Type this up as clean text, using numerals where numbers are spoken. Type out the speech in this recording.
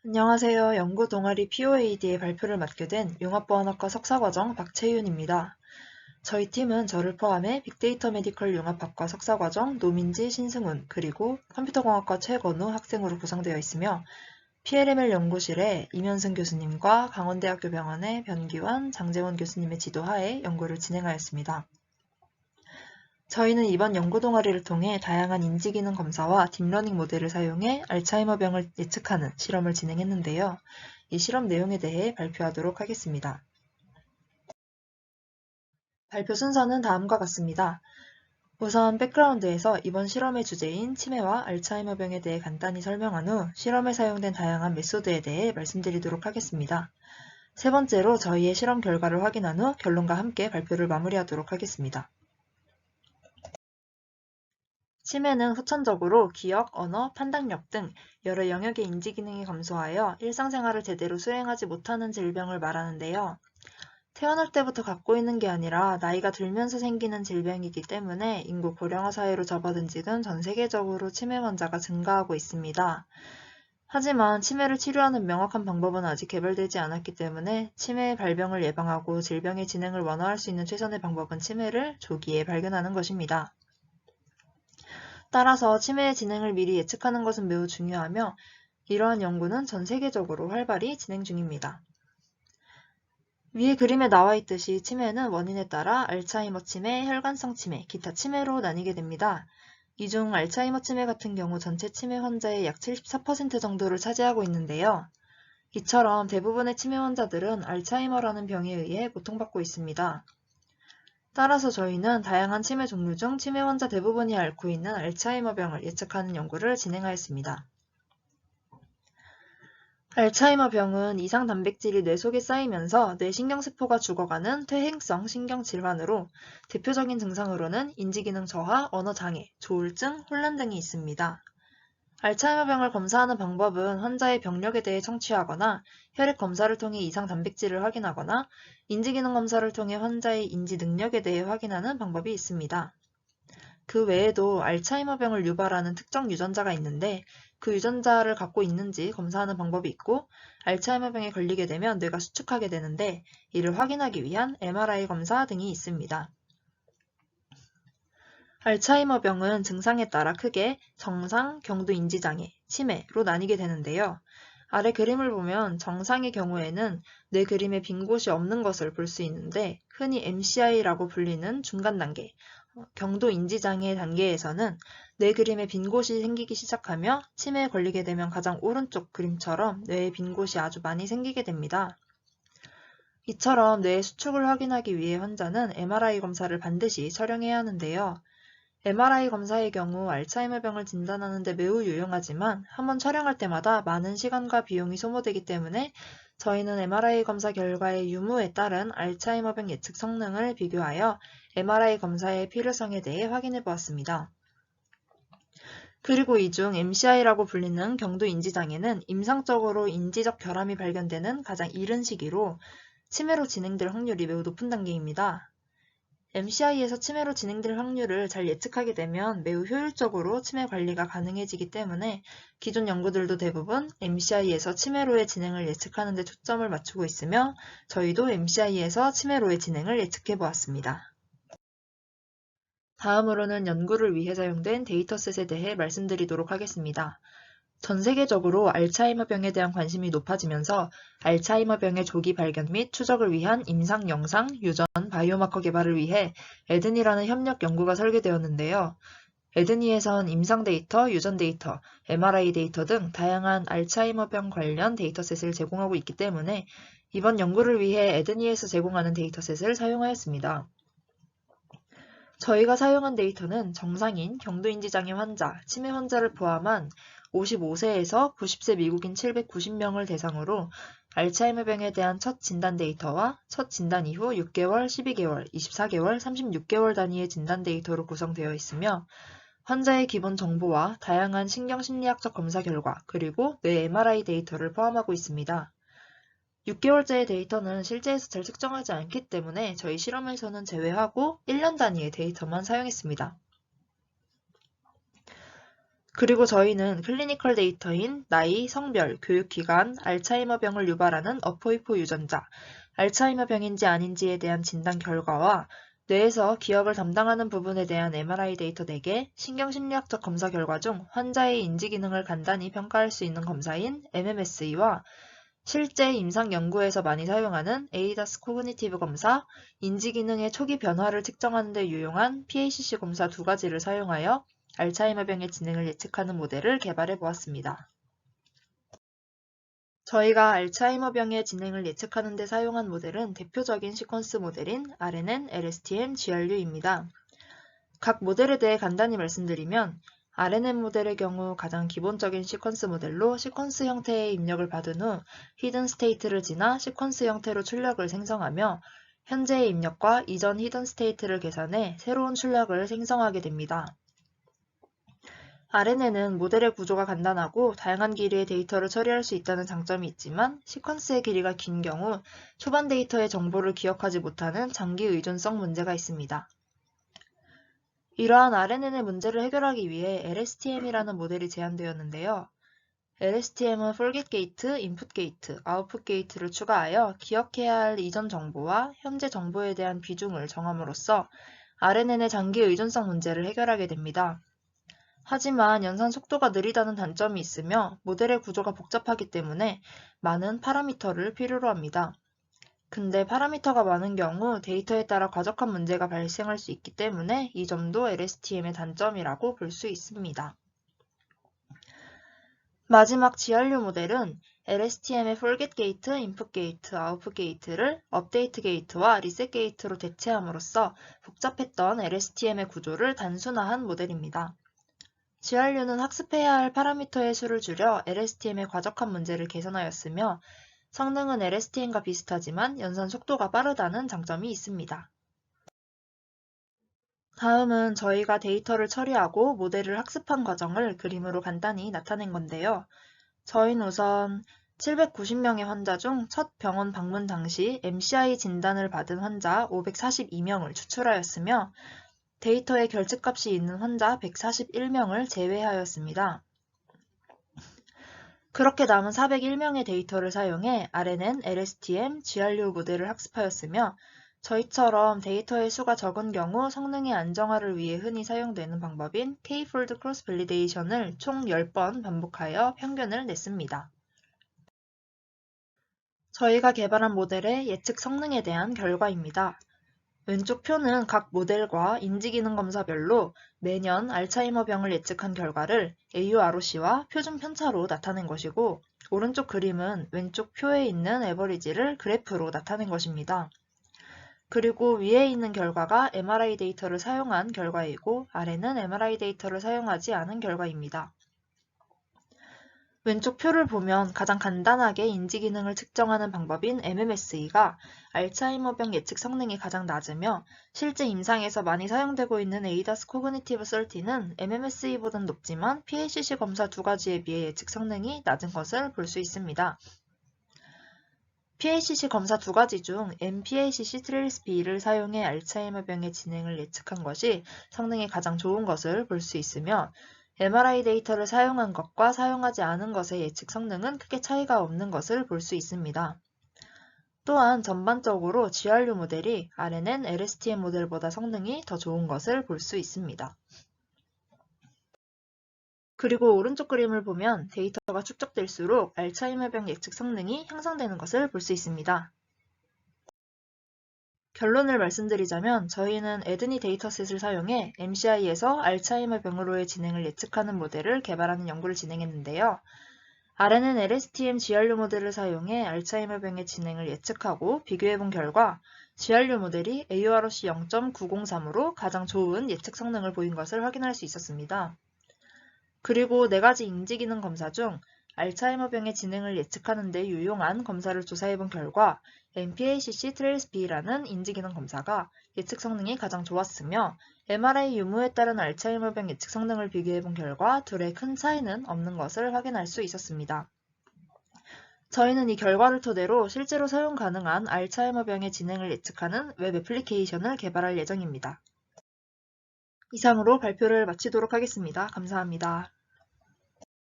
안녕하세요. 연구 동아리 POAD의 발표를 맡게 된 융합보안학과 석사과정 박채윤입니다. 저희 팀은 저를 포함해 빅데이터 메디컬 융합학과 석사과정 노민지, 신승훈, 그리고 컴퓨터공학과 최건우 학생으로 구성되어 있으며 PLML 연구실에 이면승 교수님과 강원대학교 병원의 변기환, 장재원 교수님의 지도하에 연구를 진행하였습니다. 저희는 이번 연구 동아리를 통해 다양한 인지기능 검사와 딥러닝 모델을 사용해 알츠하이머병을 예측하는 실험을 진행했는데요. 이 실험 내용에 대해 발표하도록 하겠습니다. 발표 순서는 다음과 같습니다. 우선 백그라운드에서 이번 실험의 주제인 치매와 알츠하이머병에 대해 간단히 설명한 후 실험에 사용된 다양한 메소드에 대해 말씀드리도록 하겠습니다. 세 번째로 저희의 실험 결과를 확인한 후 결론과 함께 발표를 마무리하도록 하겠습니다. 치매는 후천적으로 기억, 언어, 판단력 등 여러 영역의 인지 기능이 감소하여 일상생활을 제대로 수행하지 못하는 질병을 말하는데요. 태어날 때부터 갖고 있는 게 아니라 나이가 들면서 생기는 질병이기 때문에 인구 고령화 사회로 접어든 지금 전 세계적으로 치매 환자가 증가하고 있습니다. 하지만 치매를 치료하는 명확한 방법은 아직 개발되지 않았기 때문에 치매의 발병을 예방하고 질병의 진행을 완화할 수 있는 최선의 방법은 치매를 조기에 발견하는 것입니다. 따라서 치매의 진행을 미리 예측하는 것은 매우 중요하며 이러한 연구는 전 세계적으로 활발히 진행 중입니다. 위의 그림에 나와 있듯이 치매는 원인에 따라 알츠하이머 치매, 혈관성 치매, 기타 치매로 나뉘게 됩니다. 이 중 알츠하이머 치매 같은 경우 전체 치매 환자의 약 74% 정도를 차지하고 있는데요. 이처럼 대부분의 치매 환자들은 알츠하이머라는 병에 의해 고통받고 있습니다. 따라서 저희는 다양한 치매 종류 중 치매 환자 대부분이 앓고 있는 알츠하이머병을 예측하는 연구를 진행하였습니다. 알츠하이머병은 이상 단백질이 뇌 속에 쌓이면서 뇌 신경세포가 죽어가는 퇴행성 신경질환으로 대표적인 증상으로는 인지기능 저하, 언어장애, 조울증, 혼란 등이 있습니다. 알츠하이머병을 검사하는 방법은 환자의 병력에 대해 청취하거나 혈액 검사를 통해 이상 단백질을 확인하거나 인지기능 검사를 통해 환자의 인지 능력에 대해 확인하는 방법이 있습니다. 그 외에도 알츠하이머병을 유발하는 특정 유전자가 있는데 그 유전자를 갖고 있는지 검사하는 방법이 있고 알츠하이머병에 걸리게 되면 뇌가 수축하게 되는데 이를 확인하기 위한 MRI 검사 등이 있습니다. 알츠하이머병은 증상에 따라 크게 정상, 경도 인지장애, 치매로 나뉘게 되는데요. 아래 그림을 보면 정상의 경우에는 뇌 그림에 빈 곳이 없는 것을 볼 수 있는데 흔히 MCI라고 불리는 중간 단계, 경도 인지장애 단계에서는 뇌 그림에 빈 곳이 생기기 시작하며 치매에 걸리게 되면 가장 오른쪽 그림처럼 뇌에 빈 곳이 아주 많이 생기게 됩니다. 이처럼 뇌의 수축을 확인하기 위해 환자는 MRI 검사를 반드시 촬영해야 하는데요. MRI 검사의 경우 알츠하이머병을 진단하는 데 매우 유용하지만 한번 촬영할 때마다 많은 시간과 비용이 소모되기 때문에 저희는 MRI 검사 결과의 유무에 따른 알츠하이머병 예측 성능을 비교하여 MRI 검사의 필요성에 대해 확인해 보았습니다. 그리고 이 중 MCI라고 불리는 경도 인지장애는 임상적으로 인지적 결함이 발견되는 가장 이른 시기로 치매로 진행될 확률이 매우 높은 단계입니다. MCI에서 치매로 진행될 확률을 잘 예측하게 되면 매우 효율적으로 치매 관리가 가능해지기 때문에 기존 연구들도 대부분 MCI에서 치매로의 진행을 예측하는 데 초점을 맞추고 있으며 저희도 MCI에서 치매로의 진행을 예측해 보았습니다. 다음으로는 연구를 위해 사용된 데이터셋에 대해 말씀드리도록 하겠습니다. 전 세계적으로 알츠하이머병에 대한 관심이 높아지면서 알츠하이머병의 조기 발견 및 추적을 위한 임상 영상, 유전, 바이오마커 개발을 위해 에드니라는 협력 연구가 설계되었는데요. 에드니에선 임상 데이터, 유전 데이터, MRI 데이터 등 다양한 알츠하이머병 관련 데이터셋을 제공하고 있기 때문에 이번 연구를 위해 에드니에서 제공하는 데이터셋을 사용하였습니다. 저희가 사용한 데이터는 정상인, 경도인지장애 환자, 치매 환자를 포함한 55세에서 90세 미국인 790명을 대상으로 알츠하이머병에 대한 첫 진단 데이터와 첫 진단 이후 6개월, 12개월, 24개월, 36개월 단위의 진단 데이터로 구성되어 있으며 환자의 기본 정보와 다양한 신경심리학적 검사 결과 그리고 뇌 MRI 데이터를 포함하고 있습니다. 6개월째의 데이터는 실제에서 잘 측정하지 않기 때문에 저희 실험에서는 제외하고 1년 단위의 데이터만 사용했습니다. 그리고 저희는 클리니컬 데이터인 나이, 성별, 교육기간, 알츠하이머병을 유발하는 어포이포 유전자, 알츠하이머병인지 아닌지에 대한 진단 결과와 뇌에서 기억을 담당하는 부분에 대한 MRI 데이터 4개, 신경심리학적 검사 결과 중 환자의 인지기능을 간단히 평가할 수 있는 검사인 MMSE와 실제 임상 연구에서 많이 사용하는 에이다스 코그니티브 검사, 인지기능의 초기 변화를 측정하는 데 유용한 PACC 검사 2가지를 사용하여 알츠하이머병의 진행을 예측하는 모델을 개발해 보았습니다. 저희가 알츠하이머병의 진행을 예측하는 데 사용한 모델은 대표적인 시퀀스 모델인 RNN, LSTM, GRU입니다. 각 모델에 대해 간단히 말씀드리면 RNN 모델의 경우 가장 기본적인 시퀀스 모델로 시퀀스 형태의 입력을 받은 후 히든 스테이트를 지나 시퀀스 형태로 출력을 생성하며 현재의 입력과 이전 히든 스테이트를 계산해 새로운 출력을 생성하게 됩니다. RNN은 모델의 구조가 간단하고 다양한 길이의 데이터를 처리할 수 있다는 장점이 있지만 시퀀스의 길이가 긴 경우 초반 데이터의 정보를 기억하지 못하는 장기 의존성 문제가 있습니다. 이러한 RNN의 문제를 해결하기 위해 LSTM이라는 모델이 제안되었는데요. LSTM은 forget gate, input gate, output gate를 추가하여 기억해야 할 이전 정보와 현재 정보에 대한 비중을 정함으로써 RNN의 장기 의존성 문제를 해결하게 됩니다. 하지만 연산 속도가 느리다는 단점이 있으며 모델의 구조가 복잡하기 때문에 많은 파라미터를 필요로 합니다. 근데 파라미터가 많은 경우 데이터에 따라 과적한 문제가 발생할 수 있기 때문에 이 점도 LSTM의 단점이라고 볼 수 있습니다. 마지막 GRU 모델은 LSTM의 forget gate, input gate, output gate를 update gate와 reset gate로 대체함으로써 복잡했던 LSTM의 구조를 단순화한 모델입니다. GRU는 학습해야 할 파라미터의 수를 줄여 LSTM의 과적한 문제를 개선하였으며 성능은 LSTM과 비슷하지만 연산 속도가 빠르다는 장점이 있습니다. 다음은 저희가 데이터를 처리하고 모델을 학습한 과정을 그림으로 간단히 나타낸 건데요. 저희는 우선 790명의 환자 중 첫 병원 방문 당시 MCI 진단을 받은 환자 542명을 추출하였으며 데이터에 결집값이 있는 환자 141명을 제외하였습니다. 그렇게 남은 401명의 데이터를 사용해 RNN, LSTM, GRU 모델을 학습하였으며 저희처럼 데이터의 수가 적은 경우 성능의 안정화를 위해 흔히 사용되는 방법인 K-fold cross validation을 총 10번 반복하여 평균을 냈습니다. 저희가 개발한 모델의 예측 성능에 대한 결과입니다. 왼쪽 표는 각 모델과 인지기능 검사별로 매년 알츠하이머병을 예측한 결과를 AUROC와 표준 편차로 나타낸 것이고 오른쪽 그림은 왼쪽 표에 있는 에버리지를 그래프로 나타낸 것입니다. 그리고 위에 있는 결과가 MRI 데이터를 사용한 결과이고 아래는 MRI 데이터를 사용하지 않은 결과입니다. 왼쪽 표를 보면 가장 간단하게 인지기능을 측정하는 방법인 MMSE가 알츠하이머병 예측 성능이 가장 낮으며 실제 임상에서 많이 사용되고 있는 에이다스 코그니티브 설티는 MMSE보다는 높지만 PACC 검사 2가지에 비해 예측 성능이 낮은 것을 볼 수 있습니다. PACC 검사 2가지 중 MPACC 트레일스-B를 사용해 알츠하이머병의 진행을 예측한 것이 성능이 가장 좋은 것을 볼 수 있으며 MRI 데이터를 사용한 것과 사용하지 않은 것의 예측 성능은 크게 차이가 없는 것을 볼 수 있습니다. 또한 전반적으로 GRU 모델이 RNN, LSTM 모델보다 성능이 더 좋은 것을 볼 수 있습니다. 그리고 오른쪽 그림을 보면 데이터가 축적될수록 알츠하이머병 예측 성능이 향상되는 것을 볼 수 있습니다. 결론을 말씀드리자면 저희는 에드니 데이터셋을 사용해 MCI에서 알츠하이머병으로의 진행을 예측하는 모델을 개발하는 연구를 진행했는데요. RNN, LSTM, GRU 모델을 사용해 알츠하이머병의 진행을 예측하고 비교해본 결과 GRU 모델이 AUROC 0.903으로 가장 좋은 예측 성능을 보인 것을 확인할 수 있었습니다. 그리고 4가지 인지기능 검사 중 알츠하이머병의 진행을 예측하는 데 유용한 검사를 조사해본 결과 MPACC 트레일스-B라는 인지기능 검사가 예측 성능이 가장 좋았으며 MRI 유무에 따른 알츠하이머병 예측 성능을 비교해본 결과 둘의 큰 차이는 없는 것을 확인할 수 있었습니다. 저희는 이 결과를 토대로 실제로 사용 가능한 알츠하이머병의 진행을 예측하는 웹 애플리케이션을 개발할 예정입니다. 이상으로 발표를 마치도록 하겠습니다. 감사합니다.